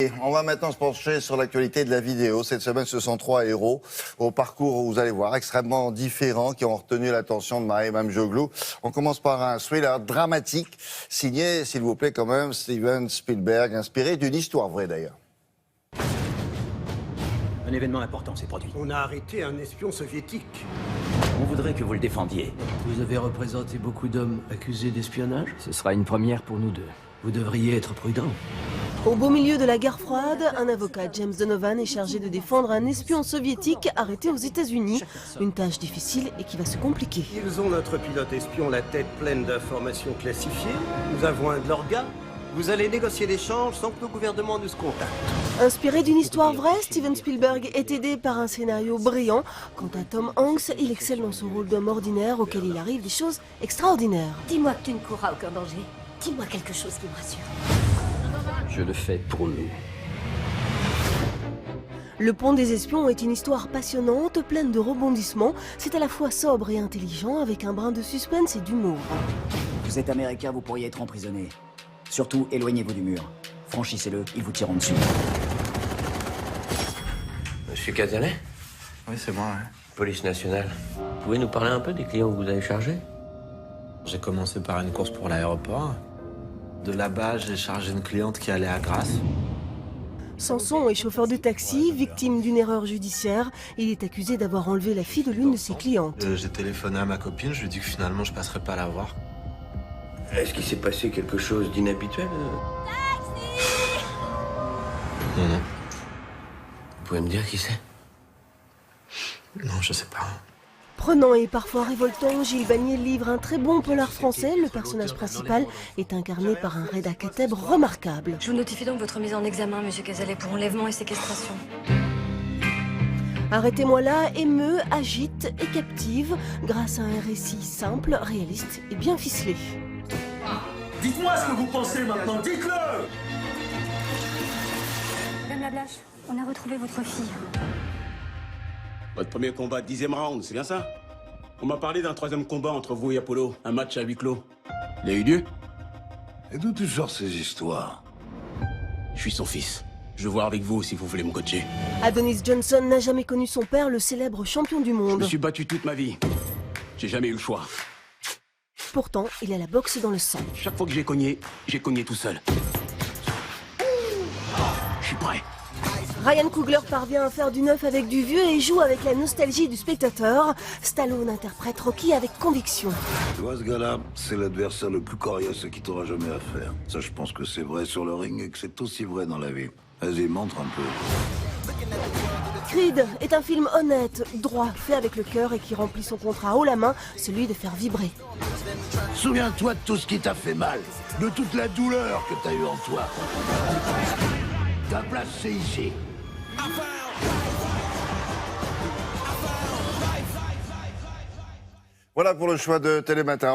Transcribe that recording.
Et on va maintenant se pencher sur l'actualité de la vidéo. Cette semaine, ce sont 3 héros au parcours, vous allez voir, extrêmement différents, qui ont retenu l'attention de Marie Mamjoglou. On commence par un thriller dramatique, signé, s'il vous plaît, quand même, Steven Spielberg, inspiré d'une histoire vraie d'ailleurs. Un événement important s'est produit. On a arrêté un espion soviétique. On voudrait que vous le défendiez. Vous avez représenté beaucoup d'hommes accusés d'espionnage? Ce sera une première pour nous deux. Vous devriez être prudent. Au beau milieu de la guerre froide, un avocat, James Donovan, est chargé de défendre un espion soviétique arrêté aux États-Unis. Une tâche difficile et qui va se compliquer. Ils ont notre pilote espion la tête pleine d'informations classifiées. Nous avons un de leurs gars. Vous allez négocier l'échange sans que nos gouvernements nous contactent. Inspiré d'une histoire vraie, Steven Spielberg est aidé par un scénario brillant. Quant à Tom Hanks, il excelle dans son rôle d'homme ordinaire auquel il arrive des choses extraordinaires. Dis-moi que tu ne courras aucun danger. Dis-moi quelque chose qui me rassure. Je le fais pour nous. Le Pont des Espions est une histoire passionnante, pleine de rebondissements. C'est à la fois sobre et intelligent, avec un brin de suspense et d'humour. Vous êtes américain, vous pourriez être emprisonné. Surtout, éloignez-vous du mur. Franchissez-le, ils vous tireront dessus. Monsieur Cazalet? Oui, c'est moi, ouais. Police nationale. Vous pouvez nous parler un peu des clients que vous avez chargés? J'ai commencé par une course pour l'aéroport. De là-bas, j'ai chargé une cliente qui allait à Grasse. Samson est chauffeur de taxi, victime d'une erreur judiciaire. Il est accusé d'avoir enlevé la fille de l'une de ses clientes. J'ai téléphoné à ma copine, je lui ai dit que finalement, je passerais pas la voir. Est-ce qu'il s'est passé quelque chose d'inhabituel? Non, non. Vous pouvez me dire qui c'est? Non, je sais pas. Prenant et parfois révoltant, Gilles Bagné livre un très bon polar français. Le personnage principal est incarné par un Reda Kateb remarquable. Je vous notifie donc votre mise en examen, monsieur Cazalet, pour enlèvement et séquestration. Arrêtez-moi là émeut, agite et captive grâce à un récit simple, réaliste et bien ficelé. Dites-moi ce que vous pensez maintenant, dites-le! Madame Lablache, on a retrouvé votre fille. Votre premier combat, 10e round, c'est bien ça? On m'a parlé d'un 3e combat entre vous et Apollo, un match à huis clos. Il a eu lieu? Et d'où tu sors ces histoires? Je suis son fils. Je veux voir avec vous si vous voulez me coacher. Adonis Johnson n'a jamais connu son père, le célèbre champion du Je monde. me suis battu toute ma vie. J'ai jamais eu le choix. Pourtant, il a la boxe dans le sang. Chaque fois que j'ai cogné tout seul. Je suis prêt. Ryan Coogler parvient à faire du neuf avec du vieux et joue avec la nostalgie du spectateur. Stallone interprète Rocky avec conviction. Tu vois, ce gars-là, c'est l'adversaire le plus coriace qui t'aura jamais à faire. Ça, je pense que c'est vrai sur le ring et que c'est aussi vrai dans la vie. Vas-y, montre un peu. Creed est un film honnête, droit, fait avec le cœur et qui remplit son contrat haut la main, celui de faire vibrer. Souviens-toi de tout ce qui t'a fait mal, de toute la douleur que t'as eue en toi. Ta place, c'est ici. Voilà pour le choix de Télématin.